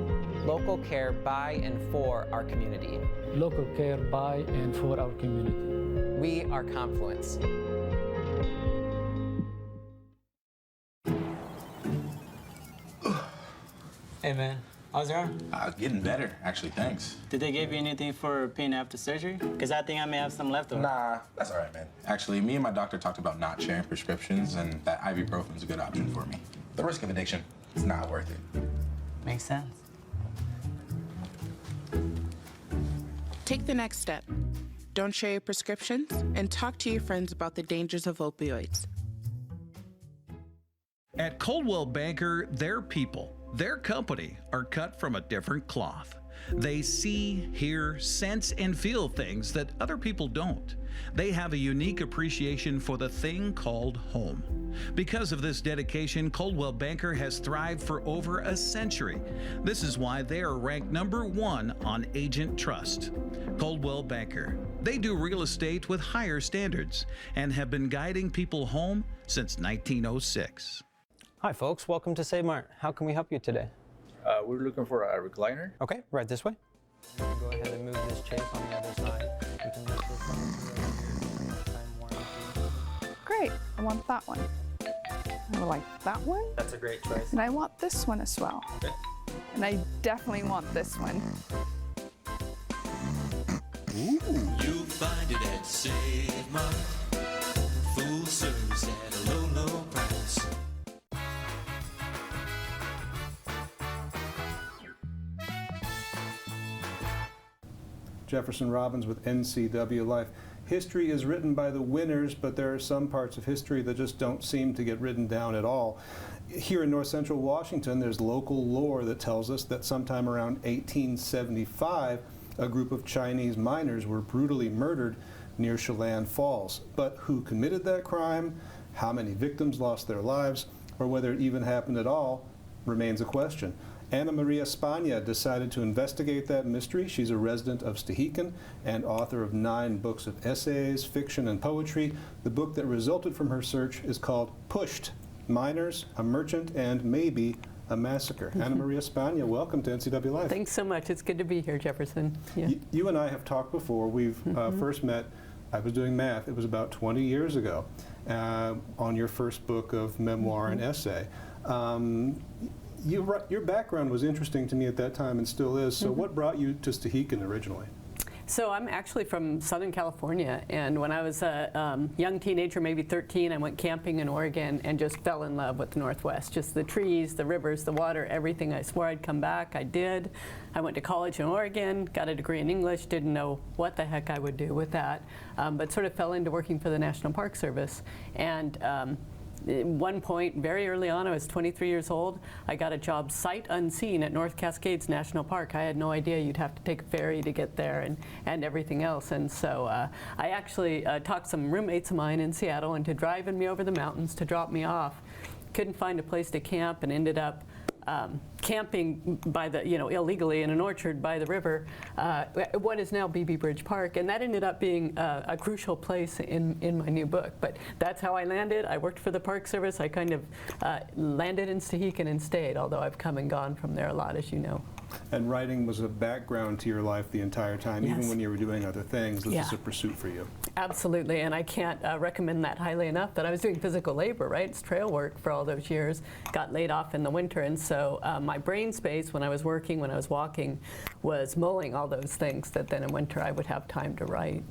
Local care by and for our community. Local care by and for our community. We are Confluence. Hey man, how's your arm? Getting better, actually, thanks. Did they give you anything for pain after surgery? Because I think I may have some left over. Nah, that's all right, man. Actually, me and my doctor talked about not sharing prescriptions, and that ibuprofen is a good option for me. The risk of addiction is not worth it. Makes sense. Take the next step. Don't share your prescriptions and talk to your friends about the dangers of opioids. At Coldwell Banker, their people, their company are cut from a different cloth. They see, hear, sense, and feel things that other people don't. They have a unique appreciation for the thing called home. Because of this dedication, Coldwell Banker has thrived for over a century. This is why they are ranked #1 on Agent Trust. Coldwell Banker. They do real estate with higher standards and have been guiding people home since 1906. Hi folks, welcome to Save Mart. How can we help you today? We're looking for a recliner. Okay, right this way. Go ahead and move this chair on the other side. You can lift this up here. Time warranty. Great, I want that one. I would like that one. That's a great choice. And I want this one as well. Okay. And I definitely want this one. Ooh. You'll find it at Save Mart. Full service at a low, low price. Jefferson Robbins with NCW Life. History is written by the winners, but there are some parts of history that just don't seem to get written down at all. Here in north central Washington, there's local lore that tells us that sometime around 1875, a group of Chinese miners were brutally murdered near Chelan Falls. But who committed that crime, how many victims lost their lives, or whether it even happened at all, remains a question. Ana Maria Spagna decided to investigate that mystery. She's a resident of Stehekin and author of 9 books of essays, fiction, and poetry. The book that resulted from her search is called Pushed: Miners, a Merchant, and Maybe a Massacre. Ana Maria Spagna, welcome to NCW Life. Thanks so much. It's good to be here, Jefferson. Yeah. You and I have talked before. We've first met, I was doing math, it was about 20 years ago, on your first book of memoir and essay. Your background was interesting to me at that time and still is. So what brought you to Stehekin originally? So I'm actually from Southern California, and when I was a young teenager, maybe 13, I went camping in Oregon and just fell in love with the Northwest. Just the trees, the rivers, the water, everything. I swore I'd come back. I did. I went to college in Oregon, got a degree in English, didn't know what the heck I would do with that, but sort of fell into working for the National Park Service. And at one point, very early on, I was 23 years old, I got a job sight unseen at North Cascades National Park. I had no idea you'd have to take a ferry to get there and everything else. And so I actually talked some roommates of mine in Seattle into driving me over the mountains to drop me off. Couldn't find a place to camp and ended up camping by the, illegally in an orchard by the river, what is now BB Bridge Park, and that ended up being a crucial place in my new book. But that's how I landed. I worked for the Park Service. I kind of landed in Stehekin and stayed, although I've come and gone from there a lot, as you know. And writing was a background to your life the entire time, Yes. even when you were doing other things. This Yeah. is a pursuit for you. Absolutely, and I can't recommend that highly enough. That I was doing physical labor, right? It's trail work for all those years. Got laid off in the winter, and so my brain space when I was working, when I was walking, was mulling all those things that then in winter I would have time to write.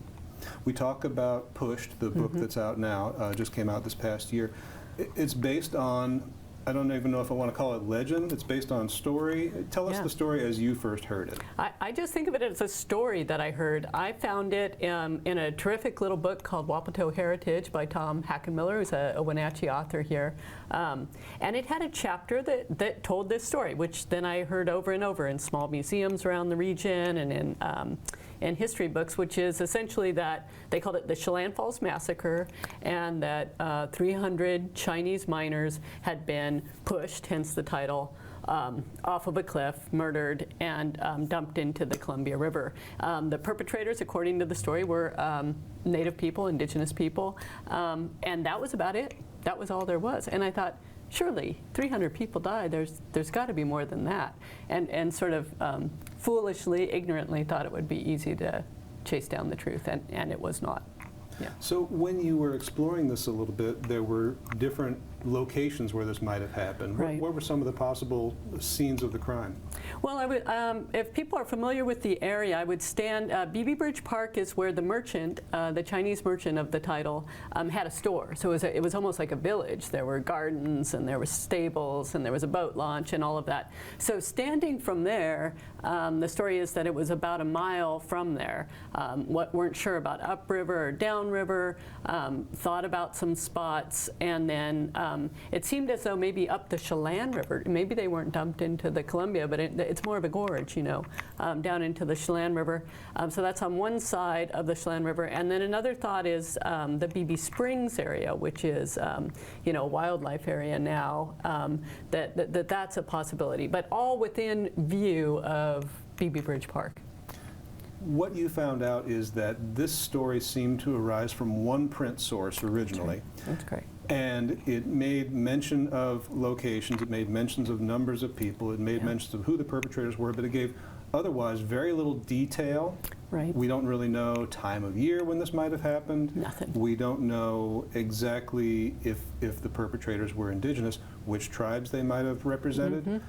We talk about Pushed, the book that's out now, just came out this past year. It's based on, I don't even know if I want to call it legend. It's based on story. Tell us the story as you first heard it. I just think of it as a story that I heard. I found it in a terrific little book called Wapato Heritage by Tom Hackenmiller, who's a Wenatchee author here. And it had a chapter that told this story, which then I heard over and over in small museums around the region and in history books, which is essentially that they called it the Chelan Falls Massacre, and that 300 Chinese miners had been pushed, hence the title, off of a cliff, murdered, and dumped into the Columbia River. The perpetrators, according to the story, were Native people, indigenous people, and that was about it. That was all there was. And I thought, surely 300 people died, there's got to be more than that. And sort of foolishly, ignorantly thought it would be easy to chase down the truth, and it was not. Yeah. So when you were exploring this a little bit, there were different locations where this might have happened. Right. What were some of the possible scenes of the crime? Well, I would, if people are familiar with the area, I would stand, BB Bridge Park is where the merchant, the Chinese merchant of the title, had a store. So it was almost like a village. There were gardens, and there were stables, and there was a boat launch, and all of that. So standing from there, the story is that it was about a mile from there. What weren't sure about upriver or downriver downriver, thought about some spots, and then it seemed as though maybe up the Chelan River, maybe they weren't dumped into the Columbia, but it's more of a gorge, you know, down into the Chelan River. So that's on one side of the Chelan River. And then another thought is the BB Springs area, which is, you know, a wildlife area now, that's a possibility, but all within view of BB Bridge Park. What you found out is that this story seemed to arise from one print source originally. That's great. And it made mention of locations, it made mentions of numbers of people, it made mentions of who the perpetrators were, but it gave otherwise very little detail. Right. We don't really know time of year when this might have happened. Nothing. We don't know exactly if the perpetrators were indigenous, which tribes they might have represented.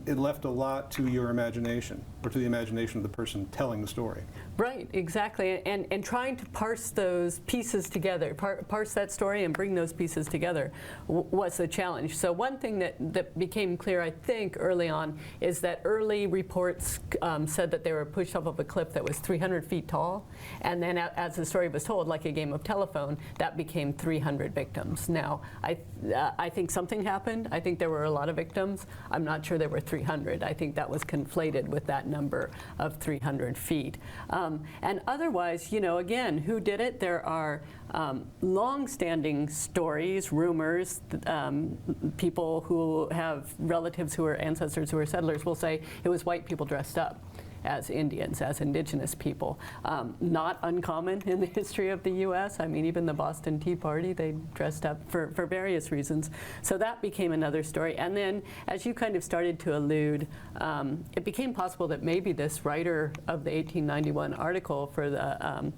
It left a lot to your imagination, or to the imagination of the person telling the story. Right, exactly, and trying to parse those pieces together, parse that story and bring those pieces together was the challenge. So one thing that became clear, I think, early on, is that early reports said that they were pushed off of a cliff that was 300 feet tall, and then as the story was told, like a game of telephone, that became 300 victims. Now, I think something happened. I think there were a lot of victims. I'm not sure there were 300. I think that was conflated with that number of 300 feet. And otherwise, you know, again, who did it? There are long-standing stories, rumors. People who have relatives who are ancestors who are settlers will say it was white people dressed up as Indians, as indigenous people. Not uncommon in the history of the U.S. I mean, even the Boston Tea Party, they dressed up for various reasons. So that became another story. And then, as you kind of started to allude, it became possible that maybe this writer of the 1891 article for the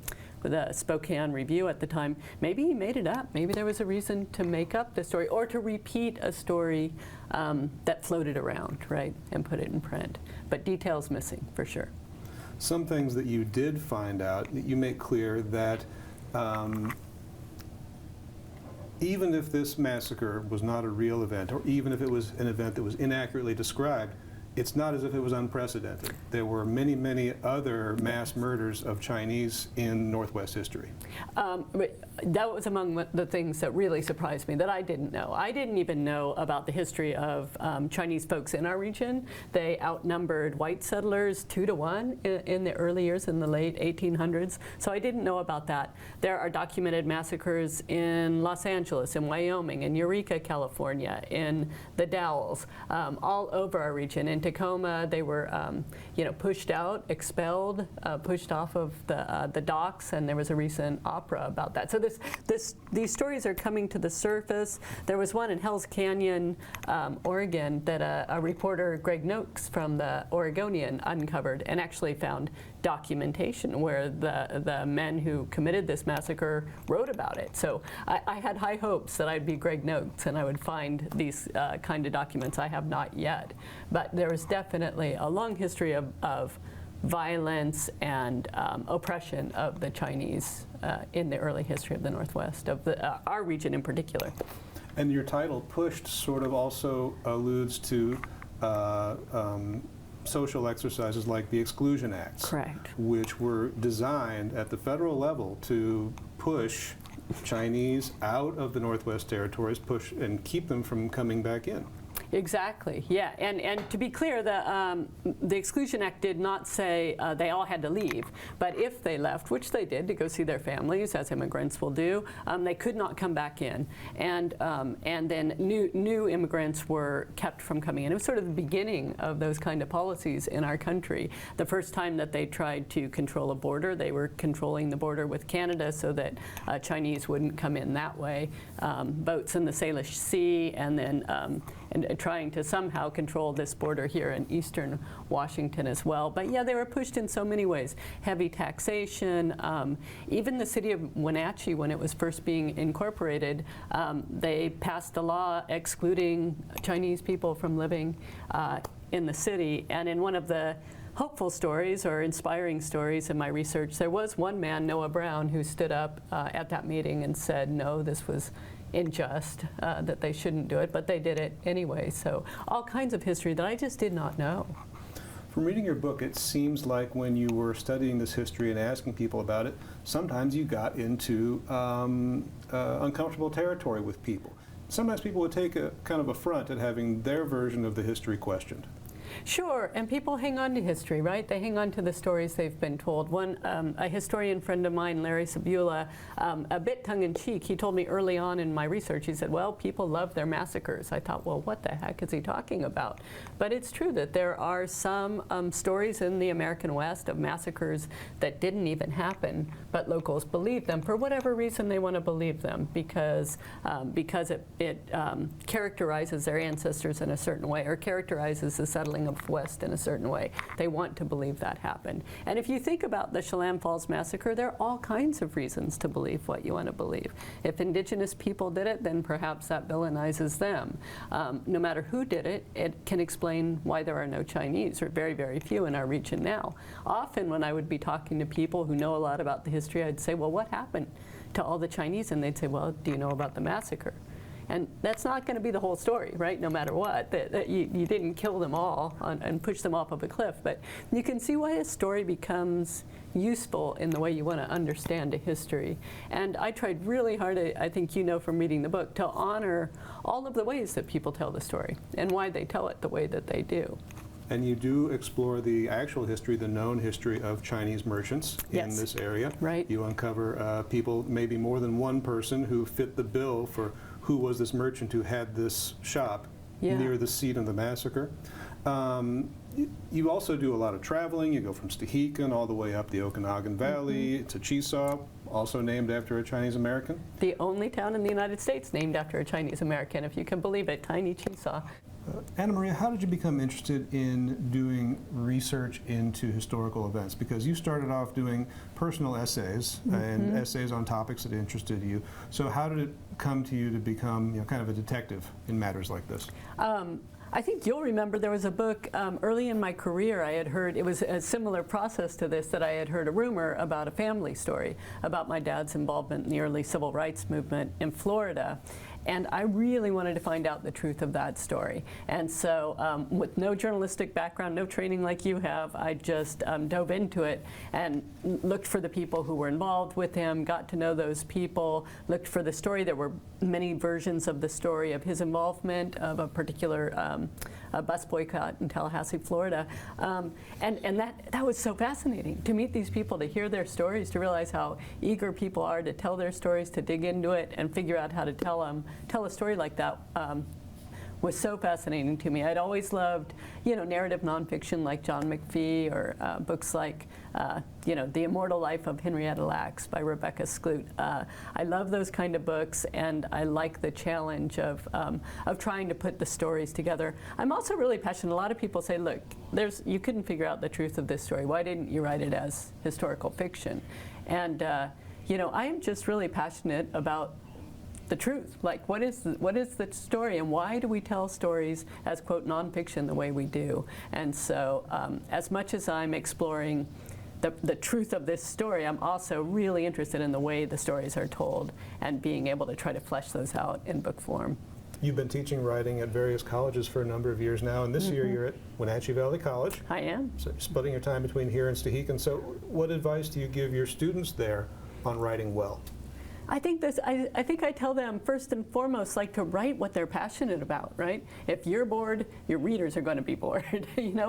Spokane Review at the time, maybe he made it up. Maybe there was a reason to make up the story or to repeat a story that floated around, right, and put it in print. But details missing, for sure. Some things that you did find out, you make clear that even if this massacre was not a real event, or even if it was an event that was inaccurately described, it's not as if it was unprecedented. There were many, many other mass murders of Chinese in Northwest history. That was among the things that really surprised me, that I didn't know. I didn't even know about the history of Chinese folks in our region. They outnumbered white settlers 2 to 1 in the early years, in the late 1800s. So I didn't know about that. There are documented massacres in Los Angeles, in Wyoming, in Eureka, California, in the Dalles, all over our region. In Tacoma, they were you know, pushed out, expelled, pushed off of the docks, and there was a recent opera about that. So these stories are coming to the surface. There was one in Hell's Canyon, Oregon, that a reporter, Greg Noakes from the Oregonian, uncovered and actually found documentation where the men who committed this massacre wrote about it. So I had high hopes that I'd be Greg Noakes and I would find these kind of documents. I have not yet. But there is definitely a long history of violence and oppression of the Chinese in the early history of the Northwest, of our region in particular. And your title, Pushed, sort of also alludes to social exercises like the Exclusion Acts. Correct. Which were designed at the federal level to push Chinese out of the Northwest Territories, push and keep them from coming back in. Exactly, yeah, and to be clear, the Exclusion Act did not say they all had to leave, but if they left, which they did to go see their families, as immigrants will do, they could not come back in, and then new immigrants were kept from coming in. It was sort of the beginning of those kind of policies in our country. The first time that they tried to control a border, they were controlling the border with Canada so that Chinese wouldn't come in that way. Boats in the Salish Sea, and then and trying to somehow control this border here in eastern Washington as well. But yeah, they were pushed in so many ways. Heavy taxation, even the city of Wenatchee, when it was first being incorporated, they passed a law excluding Chinese people from living in the city. And in one of the hopeful stories or inspiring stories in my research, there was one man, Noah Brown, who stood up at that meeting and said, no, this was unjust, that they shouldn't do it, but they did it anyway. So all kinds of history that I just did not know. From reading your book, it seems like when you were studying this history and asking people about it, sometimes you got into uncomfortable territory with people. Sometimes people would take a kind of affront at having their version of the history questioned. Sure, and people hang on to history, right? They hang on to the stories they've been told. A historian friend of mine, Larry Sabula, a bit tongue-in-cheek, he told me early on in my research, he said, well, people love their massacres. I thought, well, what the heck is he talking about? But it's true that there are some stories in the American West of massacres that didn't even happen, but locals believe them for whatever reason they want to believe them, because it characterizes their ancestors in a certain way, or characterizes the settling of West in a certain way. They want to believe that happened. And if you think about the Chelan Falls Massacre, there are all kinds of reasons to believe what you want to believe. If indigenous people did it, then perhaps that villainizes them. No matter who did it, it can explain why there are no Chinese, or very, very few in our region now. Often when I would be talking to people who know a lot about the history, I'd say, well, what happened to all the Chinese? And they'd say, well, do you know about the massacre? And that's not going to be the whole story, right, no matter what. You didn't kill them all and push them off of a cliff. But you can see why a story becomes useful in the way you want to understand a history. And I tried really hard, I think you know from reading the book, to honor all of the ways that people tell the story and why they tell it the way that they do. And you do explore the actual history, the known history of Chinese merchants in Yes. this area. Right. You uncover people, maybe more than one person, who fit the bill for who was this merchant who had this shop near the scene of the massacre. You also do a lot of traveling. You go from Stehekin all the way up the Okanagan Valley to Chisaw, also named after a Chinese American. The only town in the United States named after a Chinese American, if you can believe it, tiny Chisaw. Anna Maria, how did you become interested in doing research into historical events? Because you started off doing personal essays and essays on topics that interested you. So how did it come to you to become kind of a detective in matters like this? I think you'll remember there was a book early in my career I had heard, it was a similar process to this, that I had heard a rumor about a family story about my dad's involvement in the early civil rights movement in Florida. And I really wanted to find out the truth of that story. And so with no journalistic background, no training like you have, I just dove into it and looked for the people who were involved with him, got to know those people, looked for the story. There were many versions of the story of his involvement of a particular bus boycott in Tallahassee, Florida. And that was so fascinating, to meet these people, to hear their stories, to realize how eager people are to tell their stories, to dig into it and figure out how to tell a story like that. Was so fascinating to me. I'd always loved, narrative nonfiction like John McPhee, or books like, The Immortal Life of Henrietta Lacks by Rebecca Skloot. I love those kind of books, and I like the challenge of trying to put the stories together. I'm also really passionate. A lot of people say, look, you couldn't figure out the truth of this story. Why didn't you write it as historical fiction? And I am just really passionate about the truth. Like, what is the story, and why do we tell stories as, quote, nonfiction the way we do? And so as much as I'm exploring the truth of this story, I'm also really interested in the way the stories are told and being able to try to flesh those out in book form. You've been teaching writing at various colleges for a number of years now, and this year you're at Wenatchee Valley College. I am. So you're splitting your time between here and Stehekin. So what advice do you give your students there on writing well? I think I tell them first and foremost, like, to write what they're passionate about, right? If you're bored, your readers are going to be bored.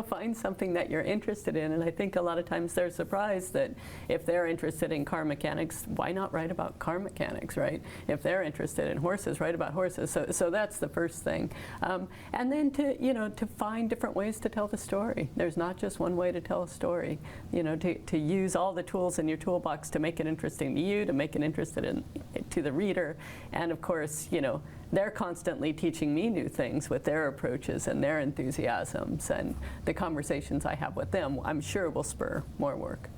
Find something that you're interested in. And I think a lot of times they're surprised that if they're interested in car mechanics, why not write about car mechanics, right? If they're interested in horses, write about horses. So that's the first thing. And then to find different ways to tell the story. There's not just one way to tell a story. To use all the tools in your toolbox to make it interesting to you, to make it interested to the reader. And of course, they're constantly teaching me new things with their approaches and their enthusiasms, and the conversations I have with them, I'm sure, will spur more work.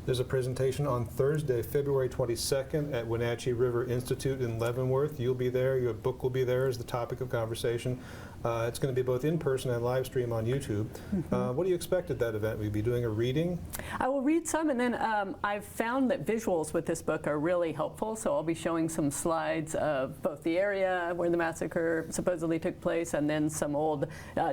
There's a presentation on Thursday, February 22nd at Wenatchee River Institute in Leavenworth. You'll be there. Your book will be there as the topic of conversation. It's going to be both in person and live stream on YouTube. What do you expect at that event? Will you be doing a reading? I will read some, and then I've found that visuals with this book are really helpful, so I'll be showing some slides of both the area where the massacre supposedly took place and then some old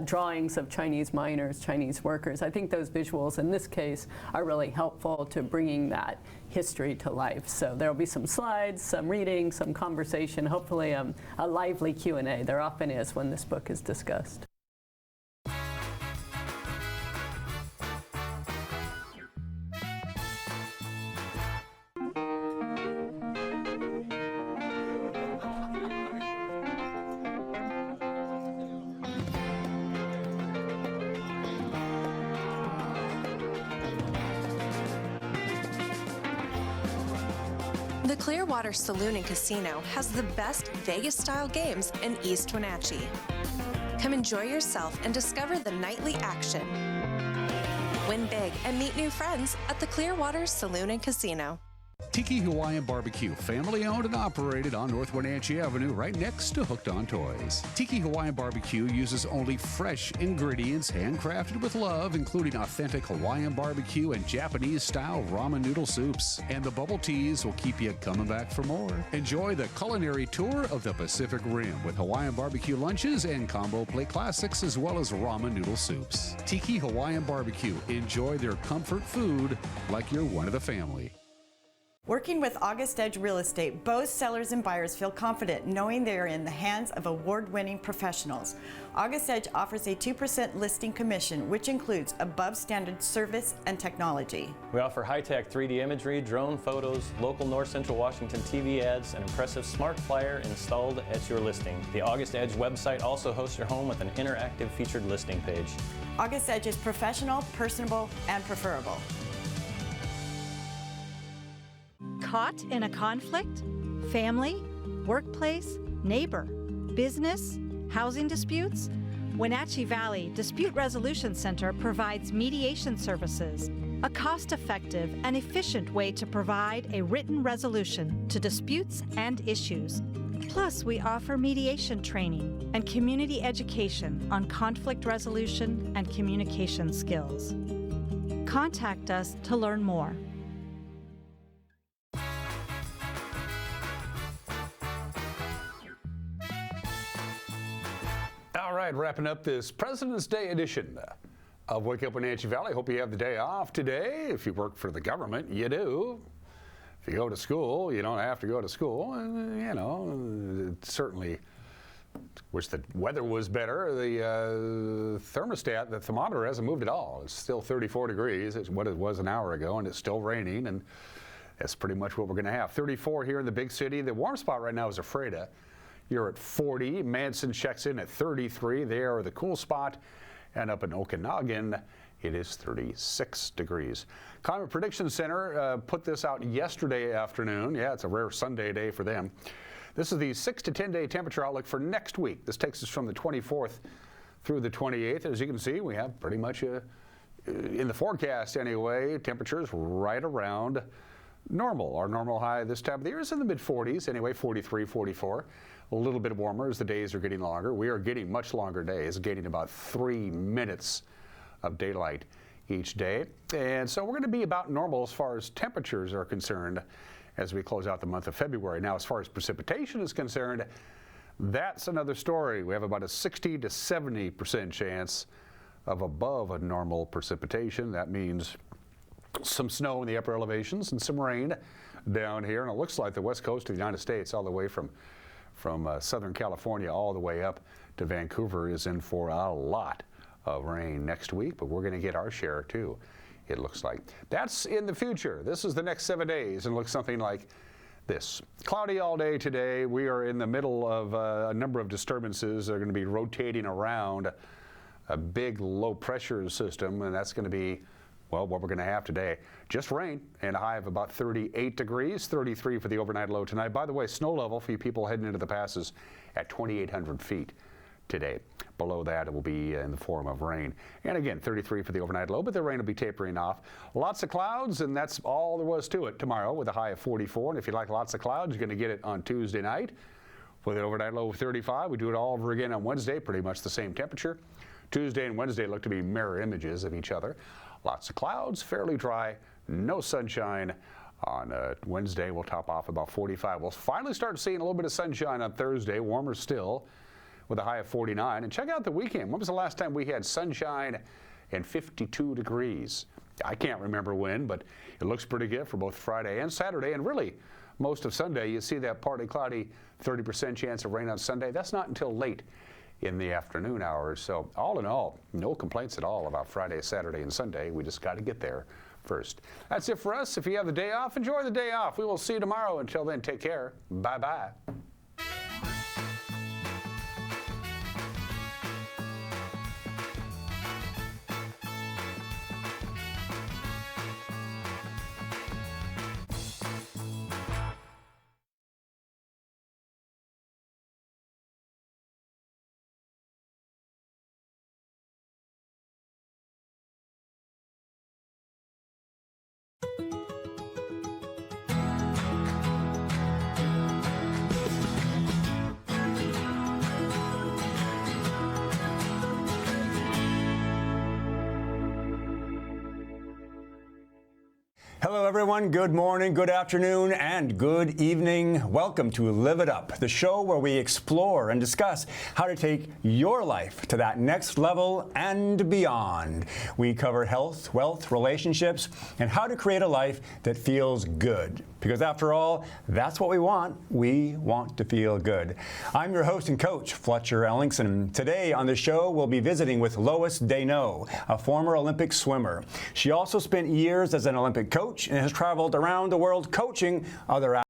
drawings of Chinese miners, Chinese workers. I think those visuals in this case are really helpful to bringing that history to life. So there will be some slides, some reading, some conversation, hopefully a lively Q&A. There often is when this book is discussed. The Clearwater Saloon and Casino has the best Vegas-style games in East Wenatchee. Come enjoy yourself and discover the nightly action. Win big and meet new friends at the Clearwater Saloon and Casino. Tiki Hawaiian Barbecue, family owned and operated on North Wenatchee Avenue, right next to Hooked on Toys. Tiki Hawaiian Barbecue uses only fresh ingredients handcrafted with love, including authentic Hawaiian barbecue and Japanese-style ramen noodle soups. And the bubble teas will keep you coming back for more. Enjoy the culinary tour of the Pacific Rim with Hawaiian barbecue lunches and combo plate classics, as well as ramen noodle soups. Tiki Hawaiian Barbecue. Enjoy their comfort food like you're one of the family. Working with August Edge Real Estate, both sellers and buyers feel confident knowing they are in the hands of award-winning professionals. August Edge offers a 2% listing commission, which includes above-standard service and technology. We offer high-tech 3D imagery, drone photos, local North Central Washington TV ads, and impressive smart flyer installed at your listing. The August Edge website also hosts your home with an interactive featured listing page. August Edge is professional, personable, and preferable. Caught in a conflict? Family, workplace, neighbor, business, housing disputes? Wenatchee Valley Dispute Resolution Center provides mediation services, a cost-effective and efficient way to provide a written resolution to disputes and issues. Plus, we offer mediation training and community education on conflict resolution and communication skills. Contact us to learn more. All right, wrapping up this President's Day edition of Wake Up Wenatchee Valley. Hope you have the day off today. If you work for the government, you do. If you go to school, you don't have to go to school. You know, certainly wish the weather was better. The thermostat, the thermometer hasn't moved at all. It's still 34 degrees. It's what it was an hour ago, and it's still raining, and that's pretty much what we're going to have. 34 here in the big city. The warm spot right now is Ephrata. You're at 40. Manson checks in at 33. They are the cool spot. And up in Okanagan, it is 36 degrees. Climate Prediction Center put this out yesterday afternoon. Yeah, it's a rare Sunday day for them. This is the 6 to 10 day temperature outlook for next week. This takes us from the 24th through the 28th. As you can see, we have pretty much, in the forecast anyway, temperatures right around normal. Our normal high this time of the year is in the mid-40s, anyway, 43, 44. A little bit warmer as the days are getting longer. We are getting much longer days, getting about 3 minutes of daylight each day. And so we're going to be about normal as far as temperatures are concerned as we close out the month of February. Now, as far as precipitation is concerned, that's another story. We have about a 60 to 70% chance of above a normal precipitation. That means some snow in the upper elevations and some rain down here. And it looks like the west coast of the United States, all the way from Southern California all the way up to Vancouver, is in for a lot of rain next week, but we're going to get our share too, it looks like. That's in the future. This is the next 7 days, and looks something like this. Cloudy all day today. We are in the middle of a number of disturbances that are going to be rotating around a big low pressure system, and that's going to be, well, what we're going to have today. Just rain and a high of about 38 degrees, 33 for the overnight low tonight. By the way, snow level for you people heading into the passes at 2,800 feet today. Below that, it will be in the form of rain. And again, 33 for the overnight low, but the rain will be tapering off. Lots of clouds, and that's all there was to it tomorrow with a high of 44. And if you like lots of clouds, you're going to get it on Tuesday night with an overnight low of 35. We do it all over again on Wednesday, pretty much the same temperature. Tuesday and Wednesday look to be mirror images of each other. Lots of clouds, fairly dry, no sunshine. On Wednesday, we'll top off about 45. We'll finally start seeing a little bit of sunshine on Thursday, warmer still, with a high of 49. And check out the weekend. When was the last time we had sunshine and 52 degrees? I can't remember when, but it looks pretty good for both Friday and Saturday. And really, most of Sunday, you see that partly cloudy, 30% chance of rain on Sunday. That's not until late in the afternoon hours. So all in all, no complaints at all about Friday, Saturday, and Sunday. We just got to get there first. That's it for us. If you have the day off, enjoy the day off. We will see you tomorrow. Until then, take care. Bye-bye. Hello, everyone. Good morning, good afternoon, and good evening. Welcome to Live It Up, the show where we explore and discuss how to take your life to that next level and beyond. We cover health, wealth, relationships, and how to create a life that feels good. Because after all, that's what we want. We want to feel good. I'm your host and coach, Fletcher Ellingson. Today on the show, we'll be visiting with Lois Desneaux, a former Olympic swimmer. She also spent years as an Olympic coach and has traveled around the world coaching other athletes.